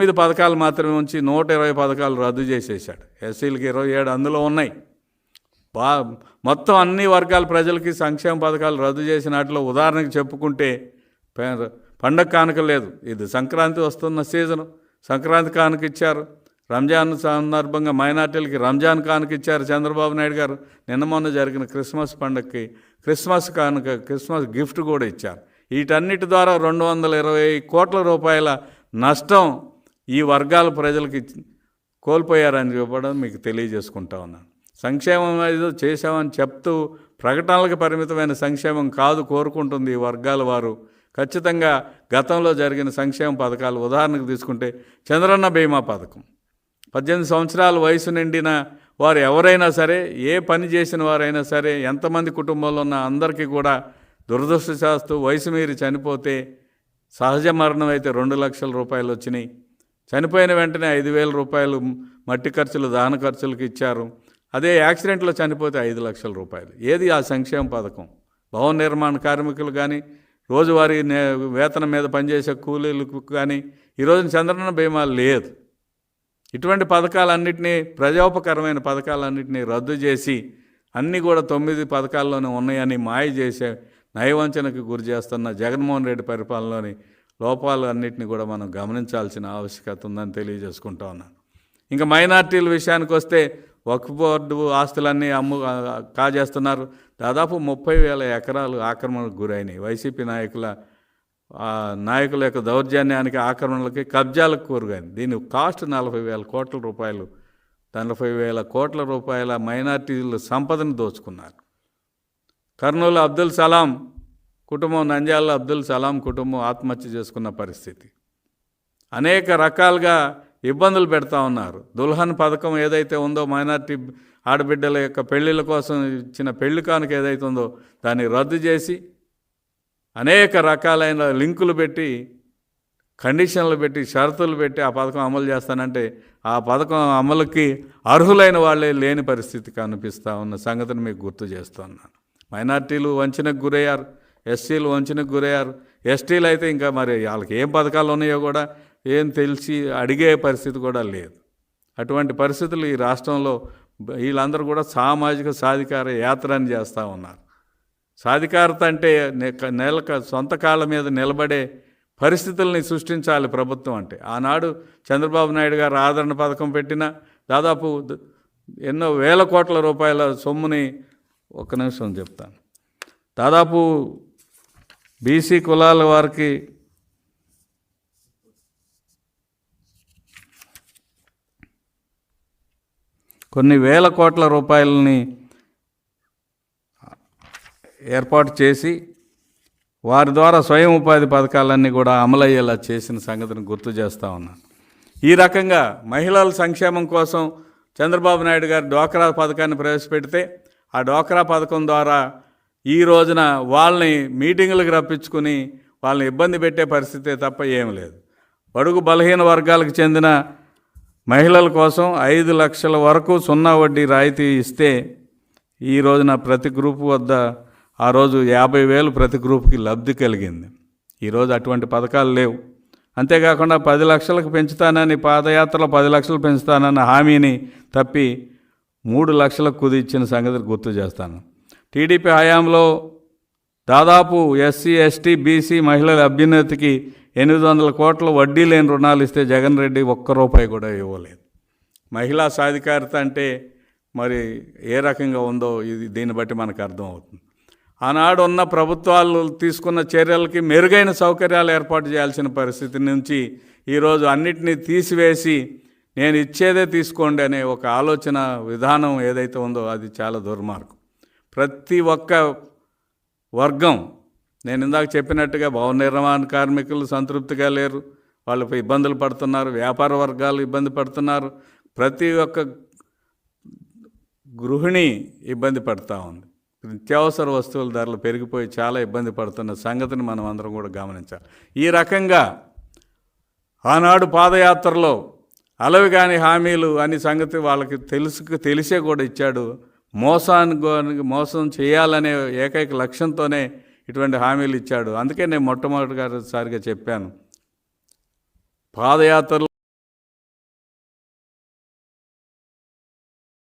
9 పథకాలు మాత్రమే ఉంచి 120 పథకాలు రద్దు చేసేసాడు. ఎస్సీలకి 27 అందులో ఉన్నాయి. మొత్తం అన్ని వర్గాల ప్రజలకి సంక్షేమ పథకాలు రద్దు చేసినట్లు ఉదాహరణకు చెప్పుకుంటే పండగ కానుక లేదు. ఇది సంక్రాంతి వస్తున్న సీజను, సంక్రాంతి కానుక ఇచ్చారు. రంజాన్ సందర్భంగా మైనార్టీలకి రంజాన్ కానుక ఇచ్చారు చంద్రబాబు నాయుడు గారు. నిన్న మొన్న జరిగిన క్రిస్మస్ పండుగకి క్రిస్మస్ కానుక, క్రిస్మస్ గిఫ్ట్ కూడా ఇచ్చారు. వీటన్నిటి ద్వారా 220 కోట్ల రూపాయల నష్టం ఈ వర్గాల ప్రజలకి కోల్పోయారని చెప్పడం మీకు తెలియజేసుకుంటా ఉన్నాను. సంక్షేమం ఏదో చేశామని చెప్తూ ప్రకటనలకు పరిమితమైన సంక్షేమం కాదు కోరుకుంటుంది ఈ వర్గాల వారు. ఖచ్చితంగా గతంలో జరిగిన సంక్షేమ పథకాలు ఉదాహరణకు తీసుకుంటే చంద్రన్న బీమా పథకం, 18 సంవత్సరాల వయసు నిండిన వారు ఎవరైనా సరే, ఏ పని చేసిన వారైనా సరే, ఎంతమంది కుటుంబంలో ఉన్న అందరికీ కూడా దురదృష్టశాస్తు వయసు మీరి చనిపోతే సహజ మరణం అయితే 2 లక్షల రూపాయలు వచ్చినాయి. చనిపోయిన వెంటనే 5,000 రూపాయలు మట్టి ఖర్చులు, దహన ఖర్చులకు ఇచ్చారు. అదే యాక్సిడెంట్లో చనిపోతే 5 లక్షల రూపాయలు. ఏది ఆ సంక్షేమ పథకం? భవన నిర్మాణ కార్మికులు కానీ, రోజువారీ వేతనం మీద పనిచేసే కూలీలకు కానీ ఈరోజున చంద్రన్న బీమా లేదు. ఇటువంటి పథకాలన్నింటినీ, ప్రజోపకరమైన పథకాలన్నింటినీ రద్దు చేసి అన్నీ కూడా 9 పథకాల్లోనే ఉన్నాయని మాయ చేసే నయవంచనకు గురి చేస్తున్న జగన్మోహన్ రెడ్డి పరిపాలనలోని లోపాలు అన్నింటినీ కూడా మనం గమనించాల్సిన ఆవశ్యకత ఉందని తెలియజేసుకుంటా ఉన్నాను. ఇంకా మైనార్టీల విషయానికి వస్తే వక్ఫ్ బోర్డు ఆస్తులన్నీ కాజేస్తున్నారు. దాదాపు 30,000 ఎకరాలు ఆక్రమణకు గురైనాయి. వైసీపీ నాయకుల యొక్క దౌర్జన్యానికి, ఆక్రమణలకి, కబ్జాలకు గురైంది. దీని కాస్ట్ 40,000 కోట్ల రూపాయలు. 40,000 కోట్ల రూపాయల మైనార్టీల సంపదను దోచుకున్నారు. కర్నూలు అబ్దుల్ సలాం కుటుంబం, నంద్యాల అబ్దుల్ సలాం కుటుంబం ఆత్మహత్య చేసుకున్న పరిస్థితి. అనేక రకాలుగా ఇబ్బందులు పెడతా ఉన్నారు. దుల్హన్ పథకం ఏదైతే ఉందో, మైనార్టీ ఆడబిడ్డల యొక్క పెళ్లిళ్ళ కోసం ఇచ్చిన పెళ్లి కానుక ఏదైతే ఉందో దాన్ని రద్దు చేసి అనేక రకాలైన లింకులు పెట్టి, కండిషన్లు పెట్టి, షరతులు పెట్టి ఆ పథకం అమలు చేస్తానంటే ఆ పథకం అమలుకి అర్హులైన వాళ్ళే లేని పరిస్థితి కనిపిస్తూ ఉన్న సంగతిని మీకు గుర్తు చేస్తున్నాను. మైనార్టీలు వంచనకు గురయ్యారు, ఎస్సీలు వంచనకు గురయ్యారు. ఎస్టీలు అయితే ఇంకా మరి వాళ్ళకి ఏం పథకాలు ఉన్నాయో కూడా ఏం తెలిసి అడిగే పరిస్థితి కూడా లేదు. అటువంటి పరిస్థితులు ఈ రాష్ట్రంలో వీళ్ళందరూ కూడా సామాజిక సాధికార యాత్రని చేస్తూ ఉన్నారు. సాధికారత అంటే సొంత కాళ్ళ మీద నిలబడే పరిస్థితుల్ని సృష్టించాలి ప్రభుత్వం అంటే. ఆనాడు చంద్రబాబు నాయుడు గారు ఆదరణ పథకం పెట్టిన దాదాపు ఎన్నో వేల కోట్ల రూపాయల సొమ్ముని, ఒక్క నిమిషం చెప్తాను, దాదాపు బీసీ కులాల వారికి కొన్ని వేల కోట్ల రూపాయలని ఏర్పాటు చేసి వారి ద్వారా స్వయం ఉపాధి పథకాలన్నీ కూడా అమలయ్యేలా చేసిన సంగతిని గుర్తు చేస్తూ ఉన్నాను. ఈ రకంగా మహిళల సంక్షేమం కోసం చంద్రబాబు నాయుడు గారు డ్వాక్రా పథకాన్ని ప్రవేశపెడితే ఆ డ్వాక్రా పథకం ద్వారా ఈ రోజున వాళ్ళని మీటింగులకు రప్పించుకుని వాళ్ళని ఇబ్బంది పెట్టే పరిస్థితే తప్ప ఏమి లేదు. బడుగు బలహీన వర్గాలకు చెందిన మహిళల కోసం 5 లక్షల వరకు 0 వడ్డీ రాయితీ ఇస్తే ఈ రోజున ప్రతి గ్రూపు వద్ద ఆ రోజు 50,000 ప్రతి గ్రూప్కి లబ్ధి కలిగింది. ఈరోజు అటువంటి పథకాలు లేవు. అంతేకాకుండా 10 లక్షలకు పెంచుతానని, పాదయాత్రలో 10 లక్షలు పెంచుతానన్న హామీని తప్పి 3 లక్షలకు కుదించిన సంగతి గుర్తు చేస్తాను. టీడీపీ హయాంలో దాదాపు ఎస్సీ, ఎస్టీ, బీసీ మహిళల అభ్యున్నతికి 800 కోట్ల వడ్డీ లేని రుణాలు ఇస్తే జగన్ రెడ్డి ఒక్క రూపాయి కూడా ఇవ్వలేదు. మహిళా సాధికారత అంటే మరి ఏ రకంగా ఉందో దీన్ని బట్టి మనకు అర్థమవుతుంది. ఆనాడు ఉన్న ప్రభుత్వాలు తీసుకున్న చర్యలకి మెరుగైన సౌకర్యాలు ఏర్పాటు చేయాల్సిన పరిస్థితి నుంచి ఈరోజు అన్నిటినీ తీసివేసి నేను ఇచ్చేదే తీసుకోండి అనే ఒక ఆలోచన విధానం ఏదైతే ఉందో అది చాలా దుర్మార్గం. ప్రతి ఒక్క వర్గం, నేను ఇందాక చెప్పినట్టుగా భవన నిర్మాణ కార్మికులు సంతృప్తిగా లేరు, వాళ్ళపై ఇబ్బందులు పడుతున్నారు. వ్యాపార వర్గాలు ఇబ్బంది పడుతున్నారు. ప్రతి ఒక్క గృహిణి ఇబ్బంది పడుతూ ఉంది. నిత్యావసర వస్తువుల ధరలు పెరిగిపోయి చాలా ఇబ్బంది పడుతున్న సంగతిని మనం అందరం కూడా గమనించాలి. ఈ రకంగా ఆనాడు పాదయాత్రలో అలవిగాని హామీలు అని సంగతి వాళ్ళకి తెలిసే కూడా ఇచ్చాడు. మోసం చేయాలనే ఏకైక లక్ష్యంతోనే ఇటువంటి హామీలు ఇచ్చాడు. అందుకే నేను మొట్టమొదటిసారిగా చెప్పాను, పాదయాత్రలో